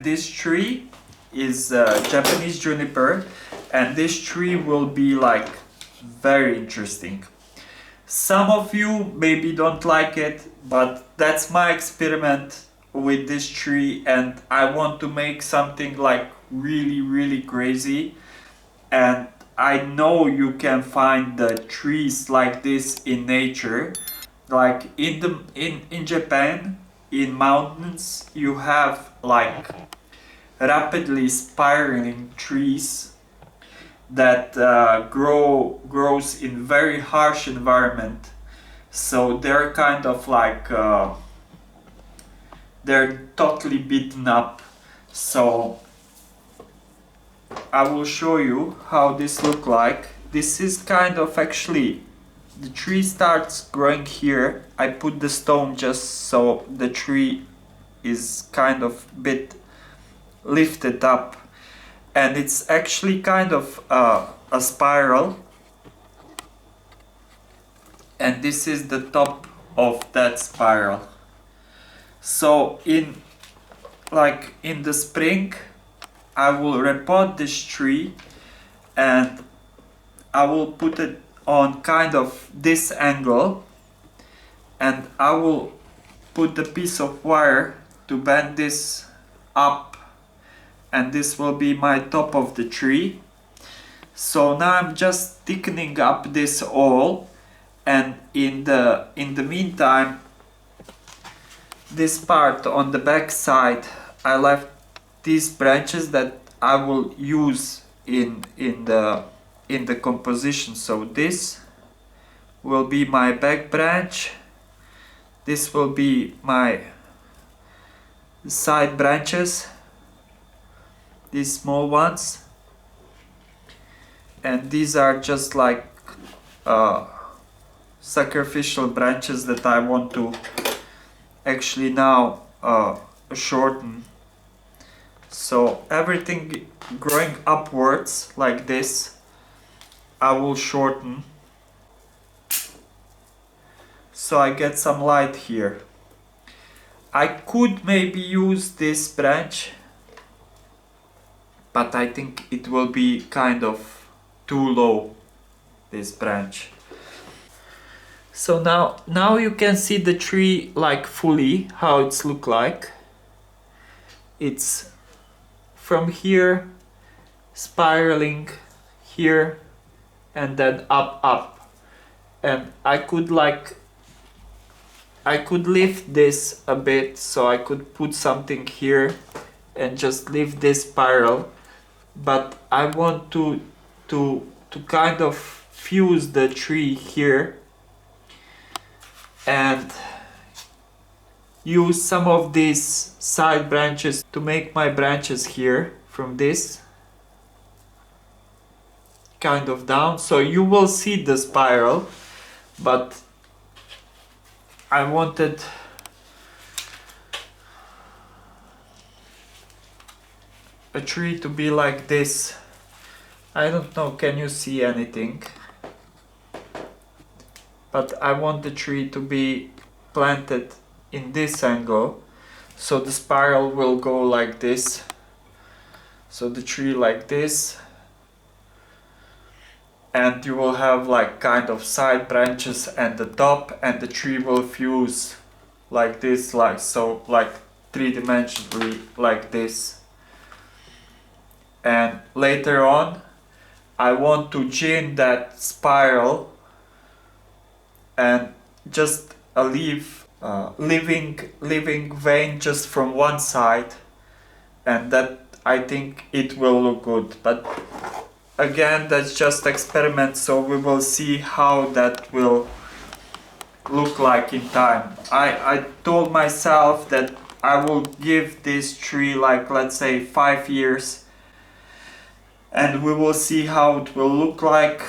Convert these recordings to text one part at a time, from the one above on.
This tree is Japanese juniper, and this tree will be like very interesting. Some of you maybe don't like it, but that's my experiment with this tree, and I want to make something like really crazy. And I know you can find the trees like this in nature, like in Japan, in mountains you have like rapidly spiraling trees that grows in very harsh environment. So they're kind of like they're totally beaten up. So I will show you how this look like. This is kind of actually, the tree starts growing here. I put the stone just so the tree is kind of bit lifted up, and it's actually kind of a spiral, and this is the top of that spiral. So in the spring I will repot this tree, and I will put it on kind of this angle, and I will put the piece of wire to bend this up, and this will be my top of the tree. So now I'm just thickening up this all, and in the meantime, this part on the back side, I left these branches that I will use in the composition. So this will be my back branch, this will be my side branches, these small ones, and these are just like sacrificial branches that I want to actually now shorten. So everything growing upwards like this I will shorten, so I get some light here. I could maybe use this branch, but I think it will be kind of too low, this branch. So now you can see the tree like fully how it's look like. It's from here spiraling here and then up, and I could lift this a bit, so I could put something here and just lift this spiral, but I want to kind of fuse the tree here and use some of these side branches to make my branches here from this kind of down. So you will see the spiral, but I wanted a tree to be like this. I don't know, can you see anything? But I want the tree to be planted in this angle, so the spiral will go like this. So the tree like this, and you will have like kind of side branches and the top, and the tree will fuse like this, like so, like three-dimensionally like this. And later on I want to gin that spiral and just leave living vein just from one side, and that I think it will look good. But again, that's just experiment, so we will see how that will look like in time. I told myself that I will give this tree like, let's say, 5 years, and we will see how it will look like.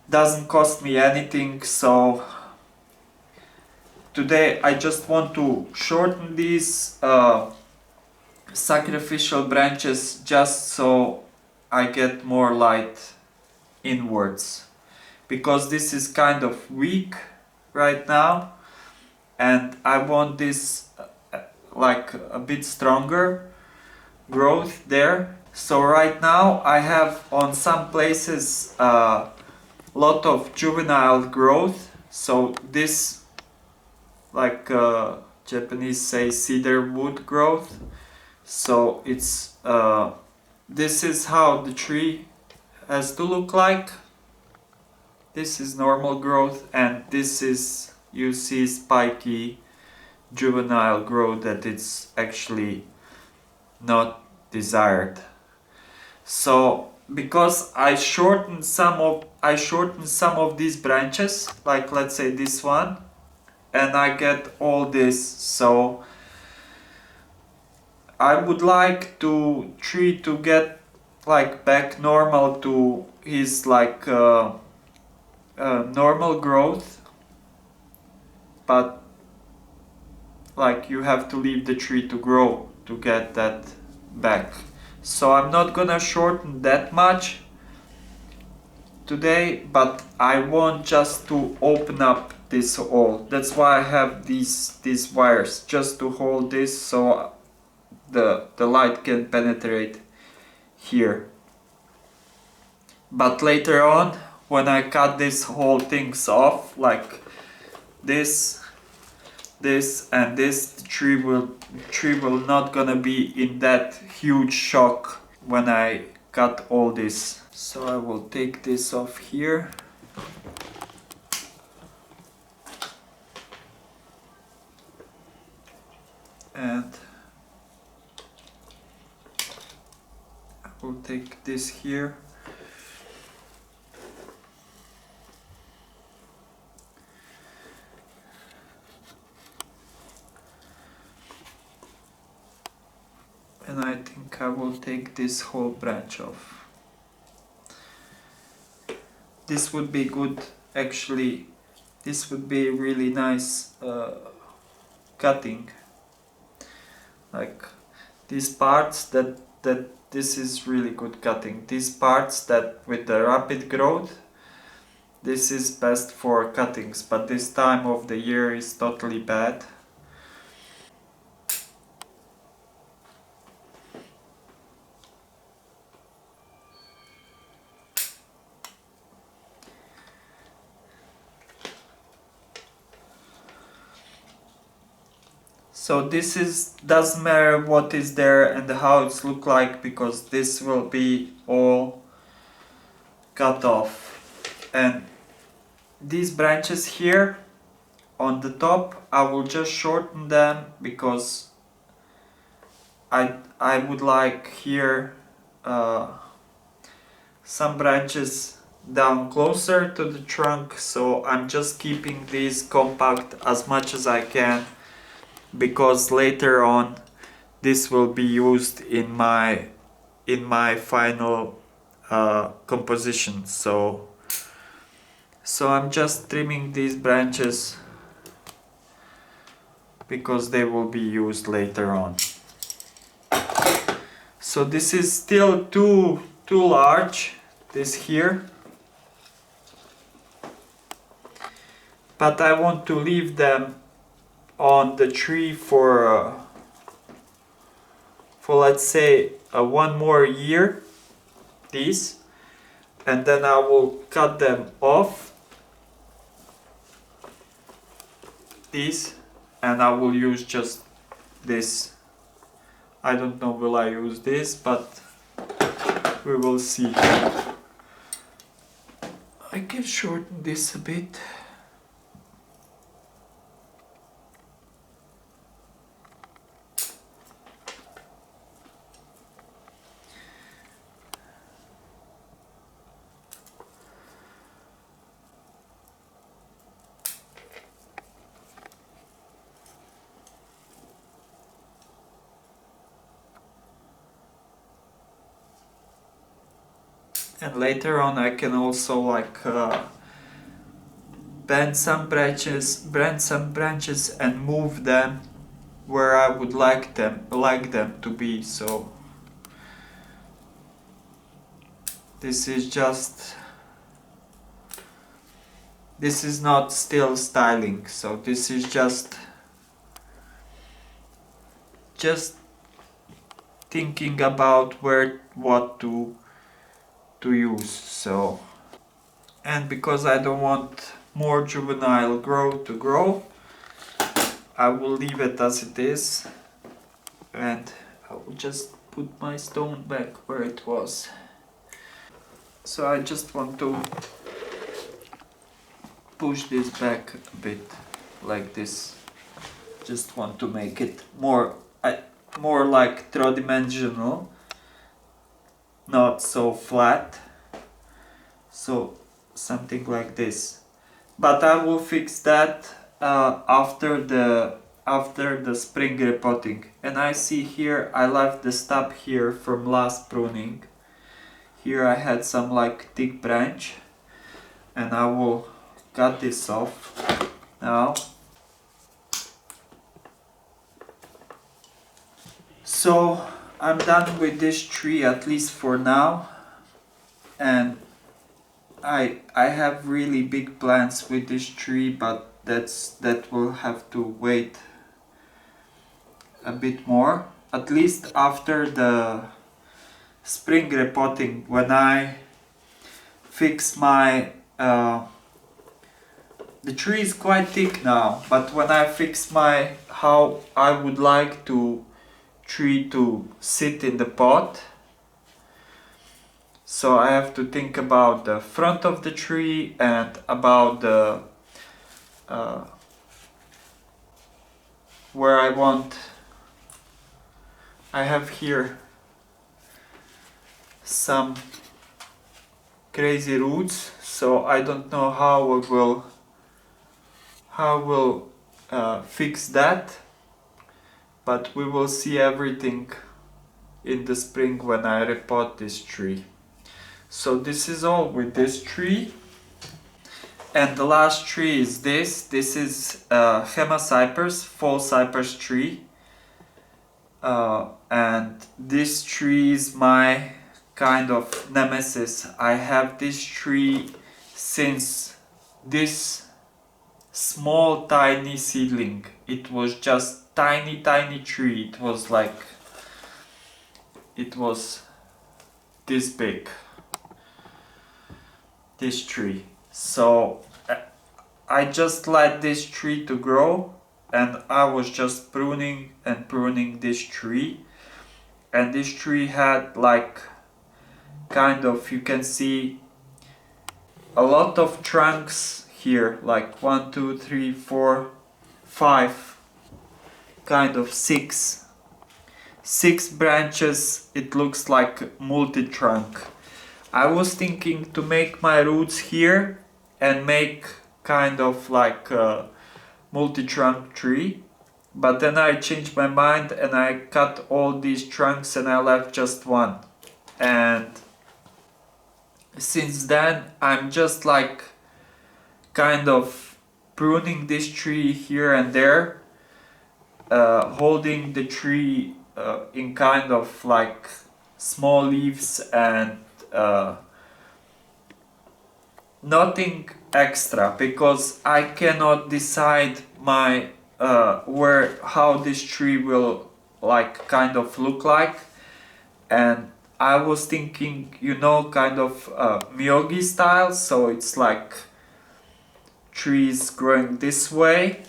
Doesn't cost me anything, so today I just want to shorten these sacrificial branches just so I get more light inwards, because this is kind of weak right now and I want this like a bit stronger. growth there. So right now I have on some places a lot of juvenile growth. So this, like Japanese say, cedar wood growth. So it's this is how the tree has to look like. This is normal growth, and this is, you see, spiky juvenile growth that it's actually not desired. So because I shortened some of these branches, like let's say this one, and I get all this. So I would like to tree to get like back normal to his like normal growth, but like you have to leave the tree to grow to get that back. So I'm not gonna shorten that much today, but I want just to open up this hole. That's why I have these wires, just to hold this so the light can penetrate here. But later on, when I cut this whole things off, like this and this, the tree will not gonna be in that huge shock when I cut all this. So I will take this off here. And I will take this here. And I think I will take this whole branch off. This would be good, actually. This would be really nice cutting. Like these parts that this is really good cutting. These parts that with the rapid growth, this is best for cuttings, but this time of the year is totally bad. So this is, doesn't matter what is there and how it's look like, because this will be all cut off. And these branches here on the top, I will just shorten them because I would like here some branches down closer to the trunk, so I'm just keeping these compact as much as I can, because later on this will be used in my final composition. So I'm just trimming these branches because they will be used later on. So this is still too large, this here, but I want to leave them on the tree for let's say one more year, these, and then I will cut them off, these, and I will use just this. I don't know will I use this, but we will see. I can shorten this a bit. And later on I can also like bend some branches and move them where I would like them to be. So this is not still styling, so this is just thinking about what to use. So, and because I don't want more juvenile growth to grow, I will leave it as it is, and I will just put my stone back where it was. So I just want to push this back a bit like this. Just want to make it more like three-dimensional, not so flat. So something like this. But I will fix that after the spring repotting. And I see here I left the stub here from last pruning. Here I had some like thick branch, and I will cut this off now. So I'm done with this tree, at least for now, and I have really big plans with this tree, but that will have to wait a bit more, at least after the spring repotting, when I fix my the tree is quite thick now, but when I fix my how I would like to tree to sit in the pot, so I have to think about the front of the tree and about the where I want. I have here some crazy roots, so I don't know how I will fix that, but we will see everything in the spring when I repot this tree. So this is all with this tree. And the last tree is this. This is Hema Cypress, fall cypress tree. And this tree is my kind of nemesis. I have this tree since this small tiny seedling. It was just tiny tree. It was like, it was this big, this tree. So I just let this tree to grow, and I was just pruning this tree, and this tree had like kind of, you can see a lot of trunks here, like 1, 2, 3, 4, 5, kind of six branches. It looks like multi-trunk. I was thinking to make my roots here and make kind of like a multi-trunk tree, but then I changed my mind and I cut all these trunks and I left just one. And since then I'm just like kind of pruning this tree here and there, holding the tree in kind of like small leaves and nothing extra, because I cannot decide my how this tree will like kind of look like. And I was thinking, you know, kind of Miyogi style, so it's like trees growing this way,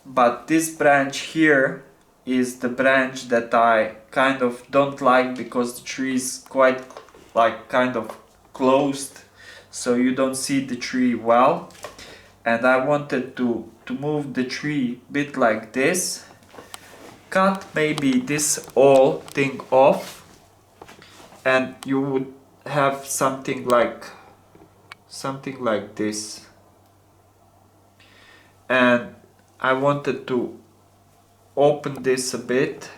but this branch here is the branch that I kind of don't like, because the tree is quite like kind of closed, so you don't see the tree well. And I wanted to move the tree a bit like this, cut maybe this whole thing off, and you would have something like this. And I wanted to open this a bit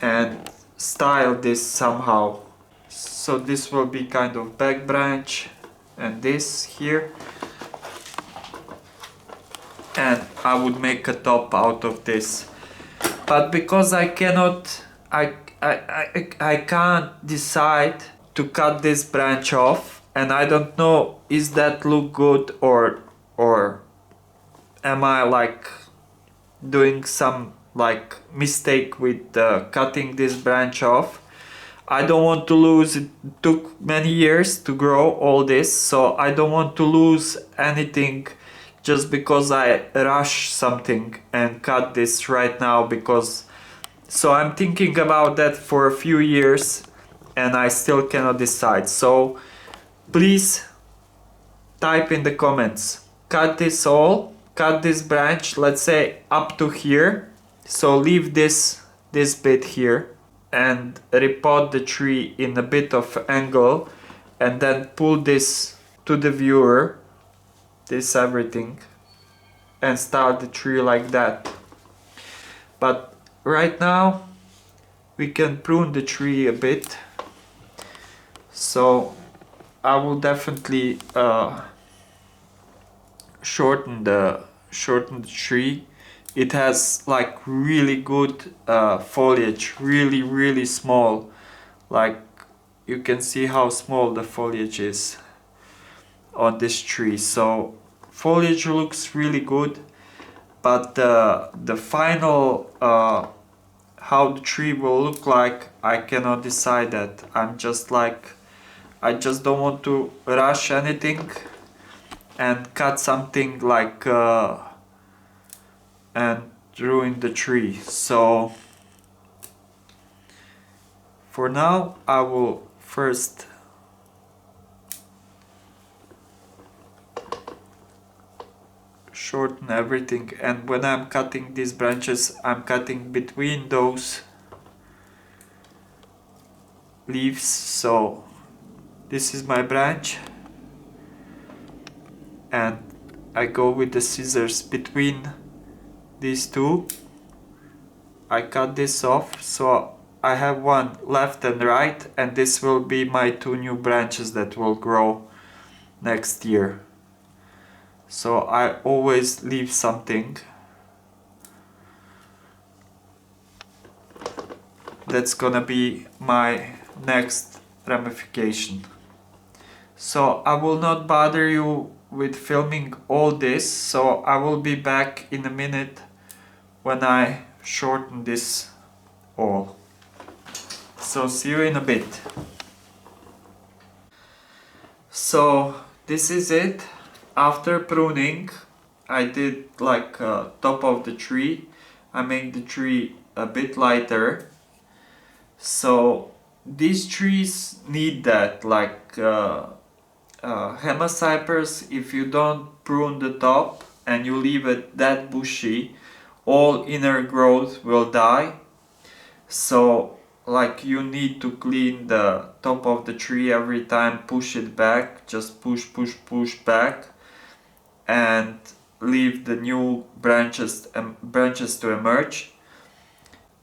and style this somehow. So this will be kind of back branch and this here, and I would make a top out of this. But because I cannot, I can't decide to cut this branch off, and I don't know, is that look good or am I like doing some like mistake with cutting this branch off. I don't want to lose, it took many years to grow all this, so I don't want to lose anything just because I rush something and cut this right now, because so I'm thinking about that for a few years and I still cannot decide. So please type in the comments, cut this branch, let's say up to here, so leave this bit here and repot the tree in a bit of angle, and then pull this to the viewer, this everything, and start the tree like that. But right now we can prune the tree a bit, so I will definitely shorten the tree. It has like really good foliage, really small, like you can see how small the foliage is on this tree. So foliage looks really good, but the final how the tree will look like, I cannot decide that. I'm just like, I just don't want to rush anything and cut something like and ruin the tree. So for now I will first shorten everything, and when I'm cutting these branches, I'm cutting between those leaves. So this is my branch and I go with the scissors between these two. I cut this off, so I have one left and right, and this will be my two new branches that will grow next year. So I always leave something. That's gonna be my next ramification. So I will not bother you with filming all this, so I will be back in a minute when I shorten this all. So see you in a bit. So this is it. After pruning, I did like top of the tree. I make the tree a bit lighter. So these trees need that, like Cypress, if you don't prune the top and you leave it that bushy, all inner growth will die. So like you need to clean the top of the tree every time, push it back, just push back, and leave the new branches to emerge.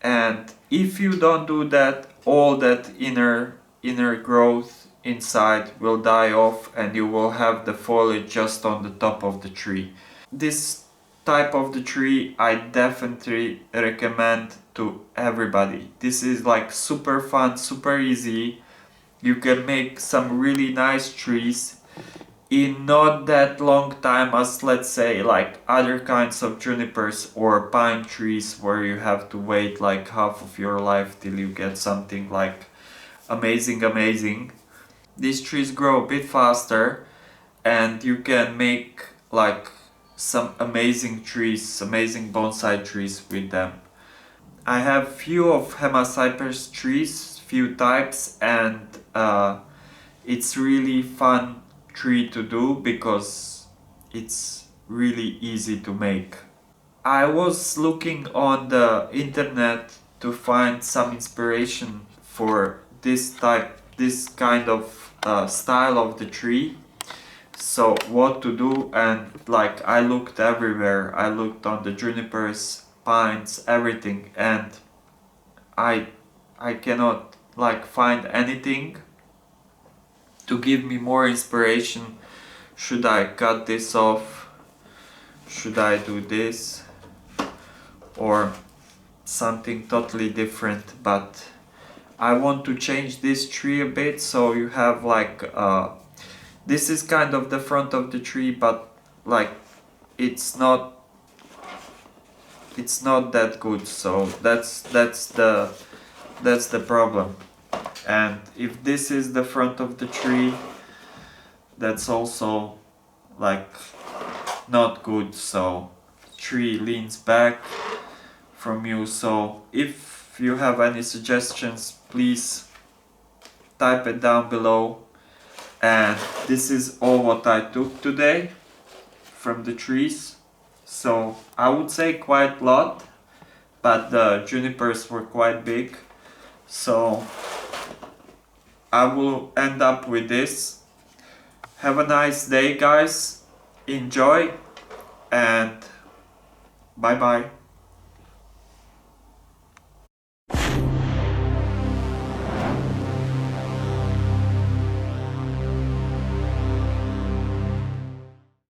And if you don't do that, all that inner growth inside will die off and you will have the foliage just on the top of the tree. This type of the tree I definitely recommend to everybody. This is like super fun, super easy. You can make some really nice trees in not that long time as, let's say, like other kinds of junipers or pine trees, where you have to wait like half of your life till you get something like amazing. These trees grow a bit faster and you can make like some amazing trees, amazing bonsai trees with them. I have few of Cypress trees, few types, and it's really fun tree to do because it's really easy to make. I was looking on the internet to find some inspiration for this kind of style of the tree. So what to do, and like I looked everywhere. I looked on the junipers, pines, everything, and I cannot like find anything to give me more inspiration. Should I cut this off? Should I do this? Or something totally different? But I want to change this tree a bit, so you have like this is kind of the front of the tree, but like it's not it's not that good. So that's the problem. And if this is the front of the tree, that's also like not good. So tree leans back from you. So if you have any suggestions, please type it down below. And this is all what I took today from the trees. So I would say quite a lot, but the junipers were quite big. So I will end up with this. Have a nice day, guys. Enjoy, and bye bye.